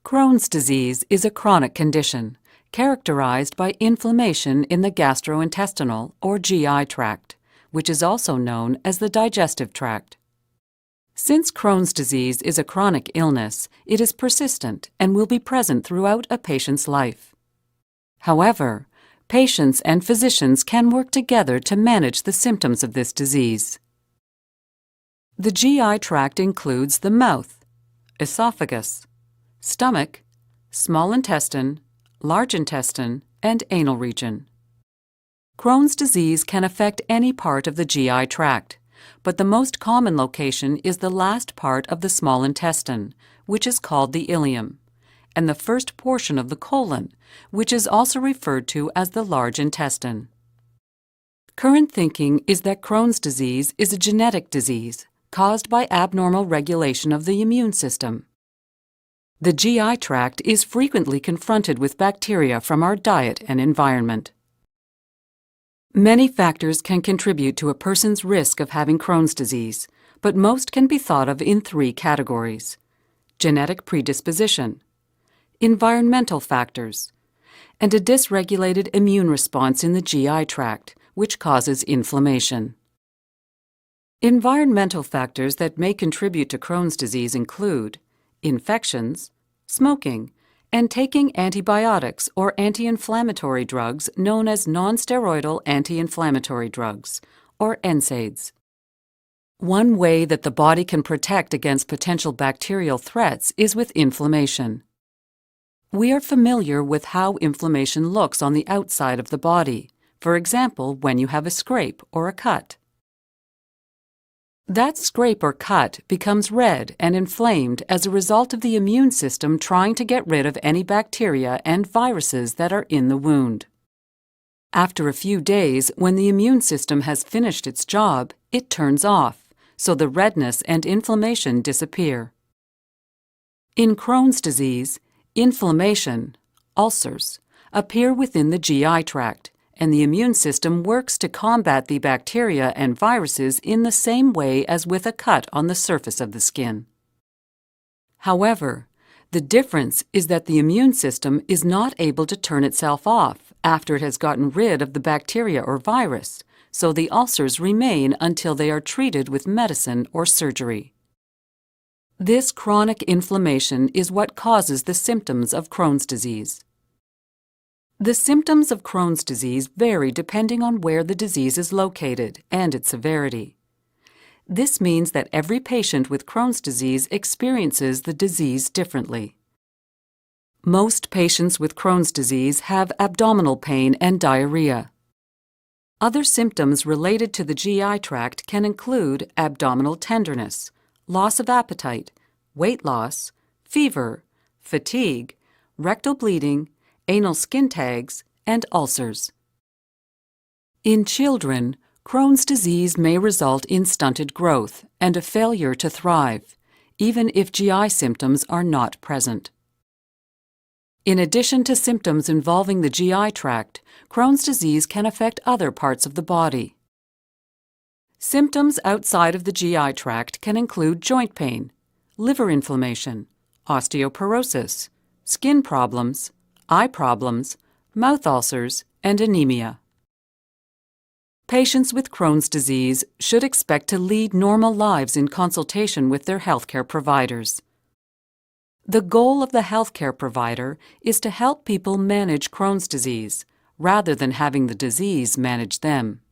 Crohn's disease is a chronic condition characterized by inflammation in the gastrointestinal or GI tract, which is also known as the digestive tract. Since Crohn's disease is a chronic illness, it is persistent and will be present throughout a patient's life. However, patients and physicians can work together to manage the symptoms of this disease. The GI tract includes the mouth, esophagus, stomach, small intestine, large intestine, and anal region. Crohn's disease can affect any part of the GI tract, but the most common location is the last part of the small intestine, which is called the ileum, and the first portion of the colon, which is also referred to as the large intestine. Current thinking is that Crohn's disease is a genetic disease caused by abnormal regulation of the immune system. The GI tract is frequently confronted with bacteria from our diet and environment. Many factors can contribute to a person's risk of having Crohn's disease, but most can be thought of in three categories: genetic predisposition, environmental factors, and a dysregulated immune response in the GI tract, which causes inflammation. Environmental factors that may contribute to Crohn's disease include infections, smoking, and taking antibiotics or anti-inflammatory drugs known as non-steroidal anti-inflammatory drugs, or NSAIDs. One way that the body can protect against potential bacterial threats is with inflammation. We are familiar with how inflammation looks on the outside of the body, for example, when you have a scrape or a cut. That scrape or cut becomes red and inflamed as a result of the immune system trying to get rid of any bacteria and viruses that are in the wound. After a few days, when the immune system has finished its job, it turns off, so the redness and inflammation disappear. In Crohn's disease, inflammation, ulcers, appear within the GI tract, and the immune system works to combat the bacteria and viruses in the same way as with a cut on the surface of the skin. However, the difference is that the immune system is not able to turn itself off after it has gotten rid of the bacteria or virus, so the ulcers remain until they are treated with medicine or surgery. This chronic inflammation is what causes the symptoms of Crohn's disease. The symptoms of Crohn's disease vary depending on where the disease is located and its severity. This means that every patient with Crohn's disease experiences the disease differently. Most patients with Crohn's disease have abdominal pain and diarrhea. Other symptoms related to the GI tract can include abdominal tenderness, loss of appetite, weight loss, fever, fatigue, rectal bleeding, anal skin tags, and ulcers. In children, Crohn's disease may result in stunted growth and a failure to thrive, even if GI symptoms are not present. In addition to symptoms involving the GI tract, Crohn's disease can affect other parts of the body. Symptoms outside of the GI tract can include joint pain, liver inflammation, osteoporosis, skin problems, eye problems, mouth ulcers, and anemia. Patients with Crohn's disease should expect to lead normal lives in consultation with their healthcare providers. The goal of the healthcare provider is to help people manage Crohn's disease, rather than having the disease manage them.